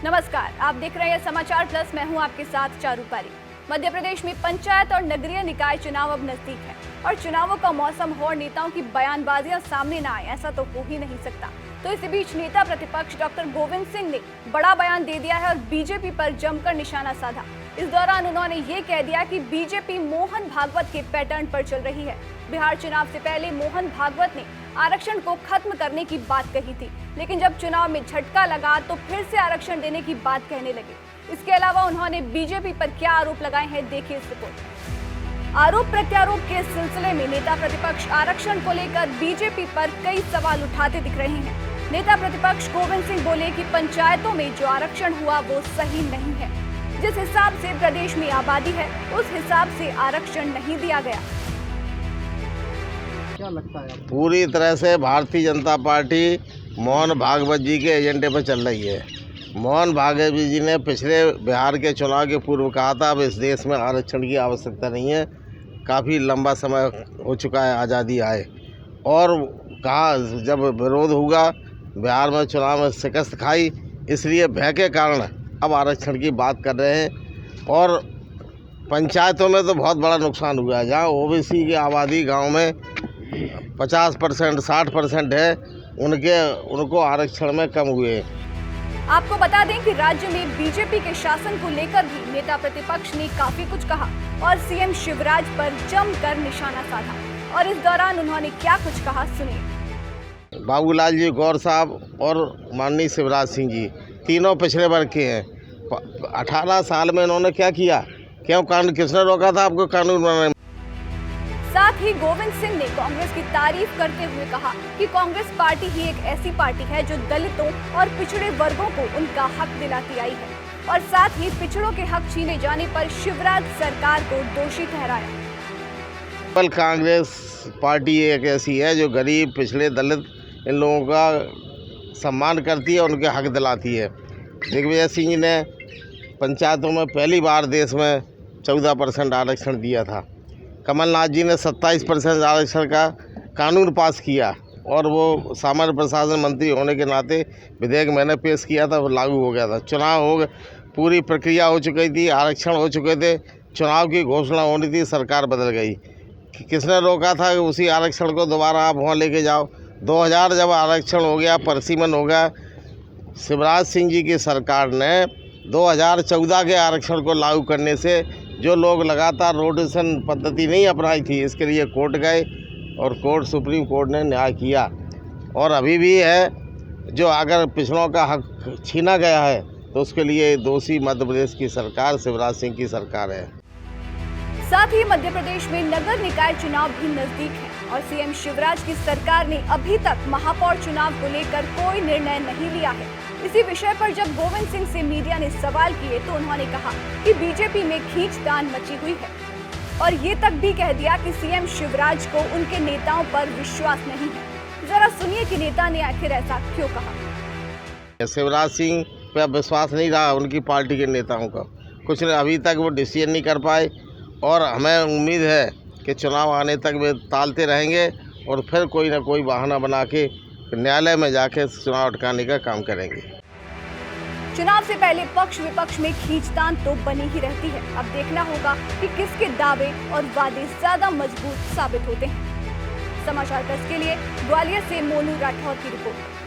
नमस्कार, आप देख रहे हैं समाचार प्लस। मैं हूं आपके साथ चारूपारी। मध्य प्रदेश में पंचायत और नगरीय निकाय चुनाव अब नजदीक है और चुनावों का मौसम हो और नेताओं की बयानबाजियां सामने न आए, ऐसा तो हो ही नहीं सकता। तो इसी बीच नेता प्रतिपक्ष डॉक्टर गोविंद सिंह ने बड़ा बयान दे दिया है और बीजेपी पर जमकर निशाना साधा। इस दौरान उन्होंने ये कह दिया कि बीजेपी मोहन भागवत के पैटर्न पर चल रही है। बिहार चुनाव से पहले मोहन भागवत ने आरक्षण को खत्म करने की बात कही थी, लेकिन जब चुनाव में झटका लगा तो फिर से आरक्षण देने की बात कहने लगे। इसके अलावा उन्होंने बीजेपी पर क्या आरोप लगाए हैं, देखिए इस रिपोर्ट। आरोप प्रत्यारोप के सिलसिले में नेता प्रतिपक्ष आरक्षण को लेकर बीजेपी पर कई सवाल उठाते दिख रहे हैं। नेता प्रतिपक्ष गोविंद सिंह बोले कि पंचायतों में जो आरक्षण हुआ वो सही नहीं है। जिस हिसाब से प्रदेश में आबादी है उस हिसाब से आरक्षण नहीं दिया गया। क्या लगता है आपको? पूरी तरह से भारतीय जनता पार्टी मोहन भागवत जी के एजेंडे पर चल रही है। मोहन भागवत जी ने पिछले बिहार के चुनाव के पूर्व कहा था अब इस देश में आरक्षण की आवश्यकता नहीं है, काफ़ी लंबा समय हो चुका है आज़ादी आए, और कहा जब विरोध हुआ बिहार में चुनाव में शिकस्त खाई, इसलिए भय के कारण अब आरक्षण की बात कर रहे हैं। और पंचायतों में तो बहुत बड़ा नुकसान हुआ है, जहाँ ओबीसी की आबादी गांव में 50% 60% है, उनको आरक्षण में कम हुए। आपको बता दें कि राज्य में बीजेपी के शासन को लेकर भी नेता प्रतिपक्ष ने काफी कुछ कहा और सीएम शिवराज पर जमकर निशाना साधा। और इस दौरान उन्होंने क्या कुछ कहा, सुनिए। बाबूलाल जी गौर साहब और माननीय शिवराज सिंह जी तीनों पिछड़े वर्ग के हैं। 18 साल में इन्होंने क्या किया? क्यों कानून किसने रोका था आपको कानून बनाने? साथ ही गोविंद सिंह ने कांग्रेस की तारीफ करते हुए कहा कि कांग्रेस पार्टी ही एक ऐसी पार्टी है जो दलितों और पिछड़े वर्गों को उनका हक दिलाती आई है, और साथ ही पिछड़ों के हक छीने जाने पर शिवराज सरकार को दोषी ठहराया। कांग्रेस पार्टी एक ऐसी है जो गरीब, पिछड़े, दलित इन लोगों का सम्मान करती है, उनके हक दिलाती है। दिग्विजय सिंह जी ने पंचायतों में पहली बार देश में 14% आरक्षण दिया था। कमलनाथ जी ने 27% आरक्षण का कानून पास किया, और वो सामान्य प्रशासन मंत्री होने के नाते विधेयक मैंने पेश किया था, वो लागू हो गया था। चुनाव हो गए, पूरी प्रक्रिया हो चुकी थी, आरक्षण हो चुके थे, चुनाव की घोषणा होनी थी, सरकार बदल गई। किसने रोका था कि उसी आरक्षण को दोबारा आप वहाँ लेके जाओ? 2000 जब आरक्षण हो गया, परसीमन हो गया, शिवराज सिंह जी की सरकार ने 2014 के आरक्षण को लागू करने से जो लोग लगातार रोटेशन पद्धति नहीं अपनाई थी, इसके लिए कोर्ट गए और सुप्रीम कोर्ट ने न्याय किया। और अभी भी है, जो अगर पिछड़ों का हक छीना गया है तो उसके लिए दोषी मध्य प्रदेश की सरकार, शिवराज सिंह की सरकार है। साथ ही मध्य प्रदेश में नगर निकाय चुनाव भी नजदीक है और सीएम शिवराज की सरकार ने अभी तक महापौर चुनाव को लेकर कोई निर्णय नहीं लिया है। इसी विषय पर जब गोविंद सिंह से मीडिया ने सवाल किए तो उन्होंने कहा कि बीजेपी में खींचतान मची हुई है, और ये तक भी कह दिया कि सीएम शिवराज को उनके नेताओं पर विश्वास नहीं है। जरा सुनिए कि नेता ने आखिर ऐसा क्यों कहा। शिवराज सिंह पे विश्वास नहीं रहा उनकी पार्टी के नेताओं का, कुछ अभी तक वो डिसीजन नहीं कर पाए, और हमें उम्मीद है कि चुनाव आने तक वे टालते रहेंगे और फिर कोई ना कोई बहाना बना के न्यायालय में जाके चुनाव अटकाने का काम करेंगे। चुनाव से पहले पक्ष विपक्ष में खींचतान तो बनी ही रहती है। अब देखना होगा कि किसके दावे और वादे ज्यादा मजबूत साबित होते हैं। समाचार प्लस के लिए ग्वालियर से मोनू राठौर की रिपोर्ट।